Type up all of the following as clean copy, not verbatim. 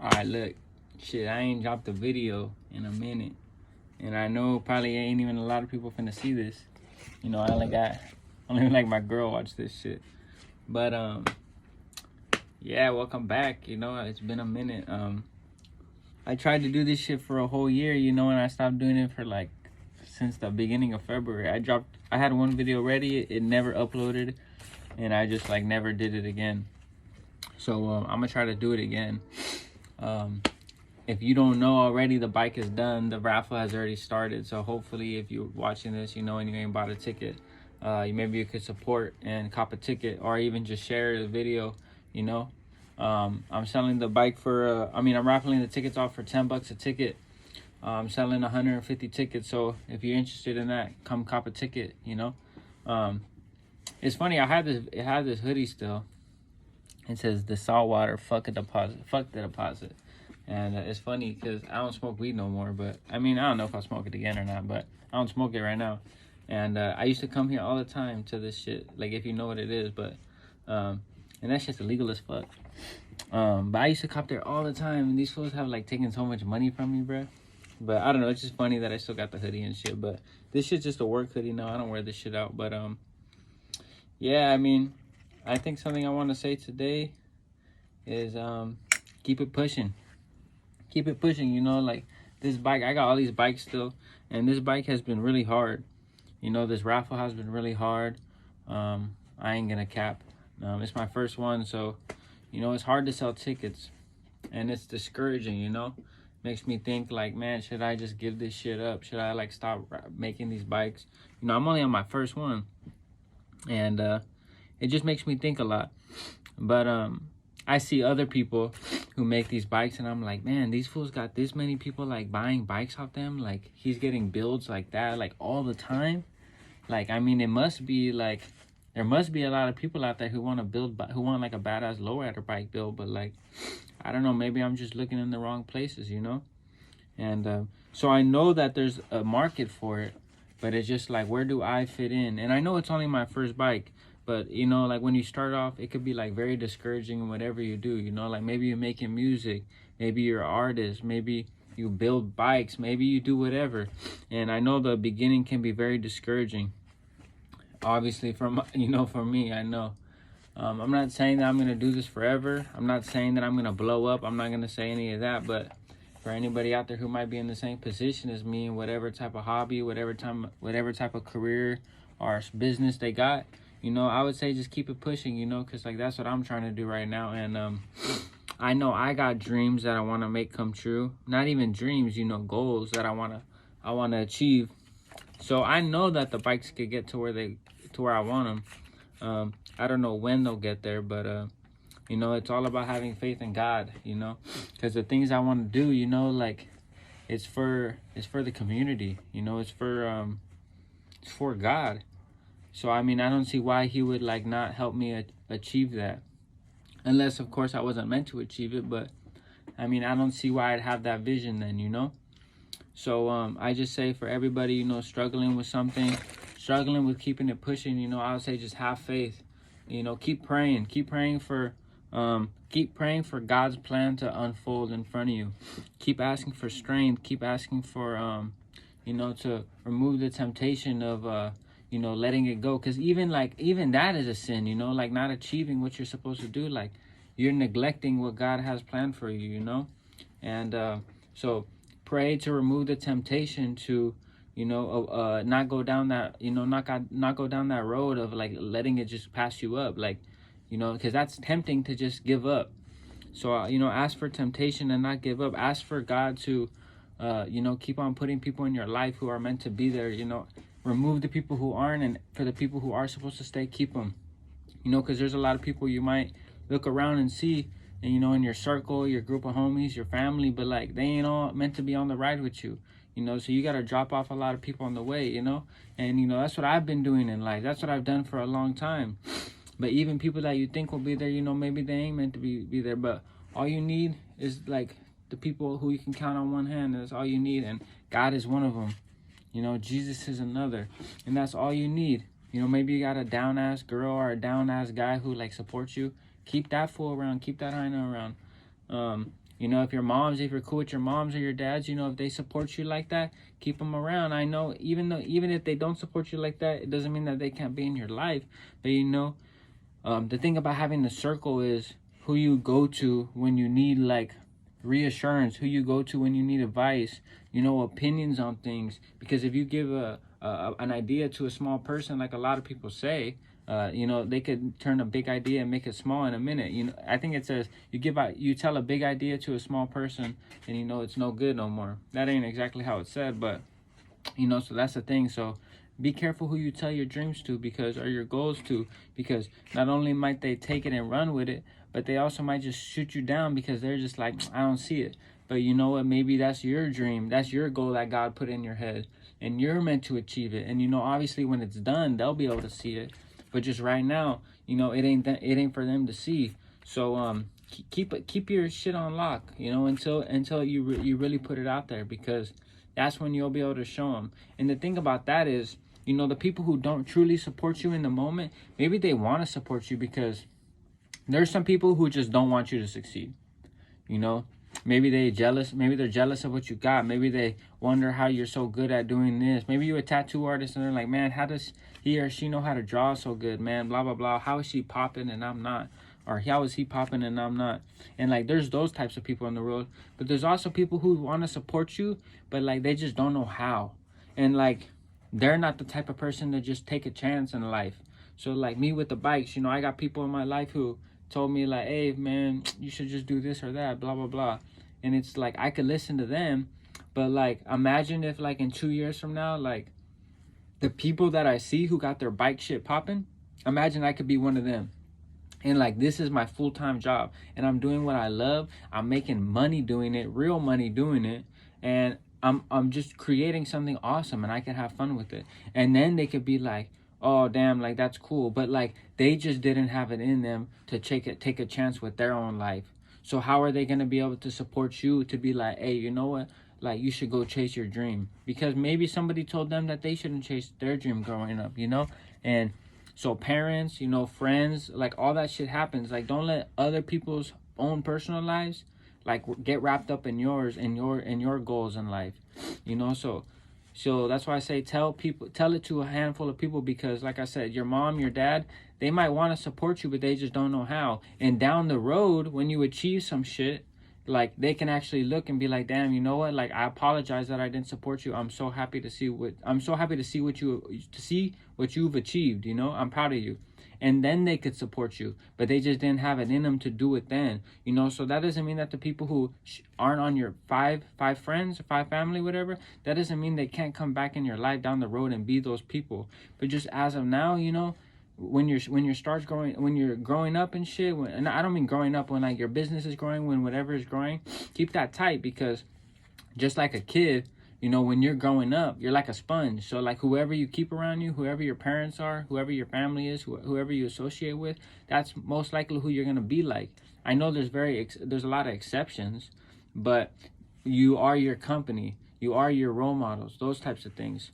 Alright, look. Shit, I ain't dropped a video in a minute. And I know probably ain't even a lot of people finna see this. You know, I only like my girl watch this shit. But yeah, welcome back. You know, it's been a minute. I tried to do this shit for a whole year, you know, and I stopped doing it for like since the beginning of February. I had one video ready, it never uploaded, and I just like never did it again. So I'm gonna try to do it again. If you don't know already, the bike is done. The raffle has already started. So hopefully if you're watching this, you know, and you ain't bought a ticket, maybe you could support and cop a ticket, or even just share the video, you know. I'm selling the bike for, I'm raffling the tickets off for $10 a ticket. I'm selling 150 tickets. So if you're interested in that, come cop a ticket, you know. It's funny, it had this hoodie still. It says the saltwater, fuck the deposit. And it's funny because I don't smoke weed no more, but I don't know if I'll smoke it again or not, but I don't smoke it right now. And I used to come here all the time to this shit, like if you know what it is, but and that shit's illegal as fuck. But I used to cop there all the time, and these fools have like taken so much money from me, bro. But I don't know, it's just funny that I still got the hoodie and shit. But this shit's just a work hoodie now. I don't wear this shit out. But yeah, I think something I want to say today is keep it pushing. Keep it pushing, you know, like this bike, I got all these bikes still, and this bike has been really hard. You know, this raffle has been really hard. I ain't gonna cap. It's my first one, so, you know, it's hard to sell tickets, and it's discouraging, you know. Makes me think like, man, should I just give this shit up? Should I like stop making these bikes? You know, I'm only on my first one, and it just makes me think a lot. But I see other people who make these bikes, and I'm like, man, these fools got this many people like buying bikes off them. Like, he's getting builds like that, like all the time. Like, it must be like, there must be a lot of people out there who want to build, who want like a badass lowrider bike build. But like, I don't know, maybe I'm just looking in the wrong places, you know? And so I know that there's a market for it, but it's just like, where do I fit in? And I know it's only my first bike. But, you know, like when you start off, it could be like very discouraging in whatever you do, you know, like maybe you're making music, maybe you're an artist, maybe you build bikes, maybe you do whatever. And I know the beginning can be very discouraging. Obviously, for me, I know. I'm not saying that I'm going to do this forever. I'm not saying that I'm going to blow up. I'm not going to say any of that. But for anybody out there who might be in the same position as me, whatever type of hobby, whatever type of career or business they got, you know, I would say just keep it pushing, you know, because like that's what I'm trying to do right now. And I know I got dreams that I want to make come true. Not even dreams, you know, goals that I want to achieve. So I know that the bikes could get to where I want them. I don't know when they'll get there, but you know, it's all about having faith in God, you know, because the things I want to do, you know, like it's for the community, you know, it's for God. So, I don't see why he would, like, not help me achieve that. Unless, of course, I wasn't meant to achieve it. But, I don't see why I'd have that vision then, you know? So, I just say for everybody, you know, struggling with something, struggling with keeping it pushing, you know, I would say just have faith. You know, keep praying. Keep praying for God's plan to unfold in front of you. Keep asking for strength. Keep asking for, you know, to remove the temptation of, you know, letting it go. Because even that is a sin, you know, like not achieving what you're supposed to do. Like you're neglecting what God has planned for you, you know. And so pray to remove the temptation to, you know, not go down that, you know, not go down that road of like letting it just pass you up. Like, you know, because that's tempting to just give up. So, you know, ask for temptation and not give up. Ask for God to, you know, keep on putting people in your life who are meant to be there, you know. Remove the people who aren't, and for the people who are supposed to stay, keep them. You know, because there's a lot of people you might look around and see, and you know, in your circle, your group of homies, your family, but like they ain't all meant to be on the ride with you. You know, so you got to drop off a lot of people on the way, you know. And you know, that's what I've been doing in life. That's what I've done for a long time. But even people that you think will be there, you know, maybe they ain't meant to be there. But all you need is like the people who you can count on one hand. That's all you need, and God is one of them. You know, Jesus is another. And that's all you need. You know, maybe you got a down-ass girl or a down-ass guy who, like, supports you. Keep that fool around. Keep that hyena around. You know, if you're cool with your moms or your dads, you know, if they support you like that, keep them around. I know even if they don't support you like that, it doesn't mean that they can't be in your life. But you know, the thing about having a circle is who you go to when you need like reassurance, who you go to when you need advice, you know, opinions on things. Because if you give an idea to a small person, like a lot of people say, you know, they could turn a big idea and make it small in a minute. You know, I think it says you tell a big idea to a small person, and you know it's no good no more. That ain't exactly how it's said, but you know, so that's the thing. So be careful who you tell your dreams to, because or your goals to, because not only might they take it and run with it, but they also might just shoot you down because they're just like, I don't see it. But you know what? Maybe that's your dream. That's your goal that God put in your head, and you're meant to achieve it. And you know, obviously, when it's done, they'll be able to see it. But just right now, you know, it ain't for them to see. So keep your shit on lock, you know, until you really put it out there, because that's when you'll be able to show them. And the thing about that is, you know, the people who don't truly support you in the moment, maybe they want to support you because there's some people who just don't want you to succeed. You know, maybe they're jealous of what you got. Maybe they wonder how you're so good at doing this. Maybe you're a tattoo artist and they're like, man, how does he or she know how to draw so good, man? Blah, blah, blah. How is she popping and I'm not? Or how is he popping and I'm not? And like, there's those types of people in the world. But there's also people who want to support you, but like, they just don't know how. And like, they're not the type of person to just take a chance in life. So like me with the bikes, you know, I got people in my life who told me like, hey man, you should just do this or that, blah blah blah. And it's like, I could listen to them, but like, imagine if like in 2 years from now, like the people that I see who got their bike shit popping, imagine I could be one of them. And like, this is my full-time job and I'm doing what I love. I'm making money doing it, real money doing it, and I'm just creating something awesome, and I can have fun with it. And then they could be like, oh damn, like that's cool, but like they just didn't have it in them to take a chance with their own life. So how are they going to be able to support you to be like, hey, you know what, like you should go chase your dream? Because maybe somebody told them that they shouldn't chase their dream growing up, you know? And so parents, you know, friends, like all that shit happens. Like, don't let other people's own personal lives like get wrapped up in yours and your goals in life, you know? So that's why I say tell it to a handful of people, because like I said, your mom, your dad, they might want to support you, but they just don't know how. And down the road, when you achieve some shit, like they can actually look and be like, damn, you know what, like I apologize that I didn't support you. I'm so happy to see what you've achieved, you know? I'm proud of you. And then they could support you, but they just didn't have it in them to do it then, you know? So that doesn't mean that the people who aren't on your five friends, five family, whatever, that doesn't mean they can't come back in your life down the road and be those people. But just as of now, you know, when you're growing up and shit, and I don't mean growing up when like your business is growing, when whatever is growing, keep that tight, because just like a kid, you know, when you're growing up, you're like a sponge. So like whoever you keep around you, whoever your parents are, whoever your family is, whoever you associate with, that's most likely who you're going to be like. I know there's a lot of exceptions, but you are your company. You are your role models, those types of things.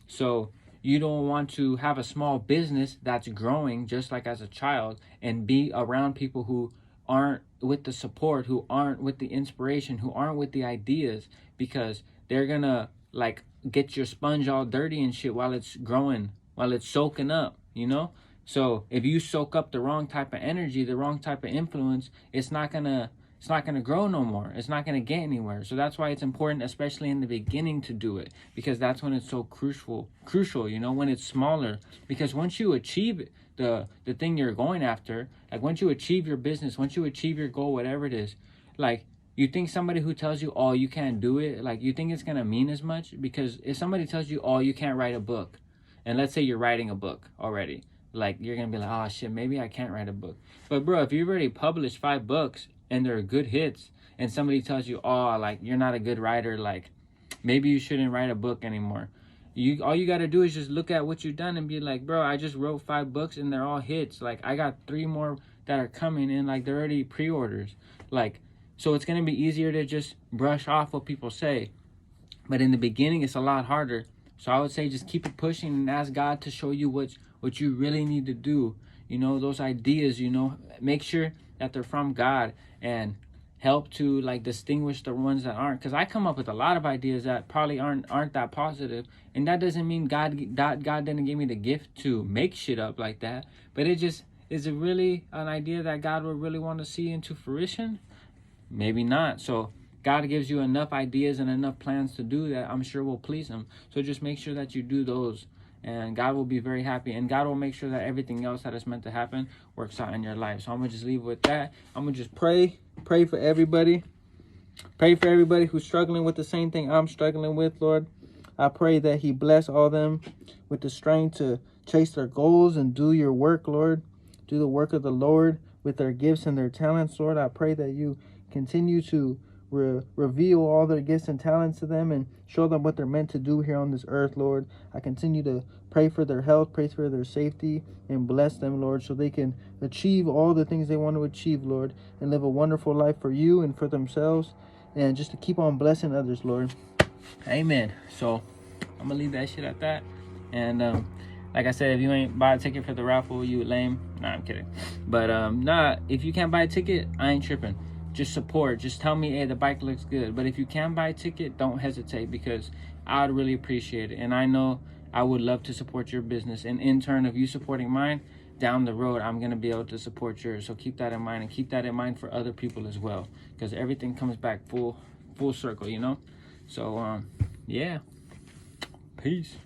So you don't want to have a small business that's growing just like as a child and be around people who aren't with the support, who aren't with the inspiration, who aren't with the ideas, because they're gonna like get your sponge all dirty and shit while it's growing, while it's soaking up, you know? So if you soak up the wrong type of energy, the wrong type of influence, it's not gonna grow no more. It's not gonna get anywhere. So that's why it's important, especially in the beginning, to do it, because that's when it's so crucial, you know, when it's smaller. Because once you achieve the thing you're going after, like once you achieve your business, once you achieve your goal, whatever it is, like, you think somebody who tells you, oh, you can't do it, like, you think it's going to mean as much? Because if somebody tells you, oh, you can't write a book, and let's say you're writing a book already, like, you're going to be like, oh, shit, maybe I can't write a book. But, bro, if you've already published 5 books, and they're good hits, and somebody tells you, oh, like, you're not a good writer, like, maybe you shouldn't write a book anymore. All you got to do is just look at what you've done and be like, bro, I just wrote 5 books, and they're all hits. Like, I got 3 more that are coming, and, like, they're already pre-orders. Like, so it's going to be easier to just brush off what people say. But in the beginning, it's a lot harder. So I would say just keep it pushing and ask God to show you what you really need to do. You know, those ideas, you know, make sure that they're from God, and help to like distinguish the ones that aren't, because I come up with a lot of ideas that probably aren't that positive, and that doesn't mean God didn't give me the gift to make shit up like that, but it just is it really an idea that God would really want to see into fruition? Maybe not. So God gives you enough ideas and enough plans to do that I'm sure will please him. So just make sure that you do those, and God will be very happy, and God will make sure that everything else that is meant to happen works out in your life. So I'm gonna just leave it with that. I'm gonna just pray for everybody. Pray for everybody who's struggling with the same thing I'm struggling with, Lord. I pray that he bless all them with the strength to chase their goals and do your work, Lord. Do the work of the Lord with their gifts and their talents, Lord. I pray that you continue to reveal all their gifts and talents to them and show them what they're meant to do here on this earth, Lord. I continue to pray for their health, pray for their safety, and bless them, Lord, so they can achieve all the things they want to achieve, Lord, and live a wonderful life for you and for themselves, and just to keep on blessing others, Lord. Amen. So I'm gonna leave that shit at that. And like I said, if you ain't buy a ticket for the raffle, you lame. Nah, I'm kidding. But if you can't buy a ticket, I ain't tripping. Just support. Just tell me, hey, the bike looks good. But if you can buy a ticket, don't hesitate, because I would really appreciate it. And I know I would love to support your business. And in turn of you supporting mine, down the road, I'm going to be able to support yours. So keep that in mind, and keep that in mind for other people as well, because everything comes back full circle, you know? So, yeah. Peace.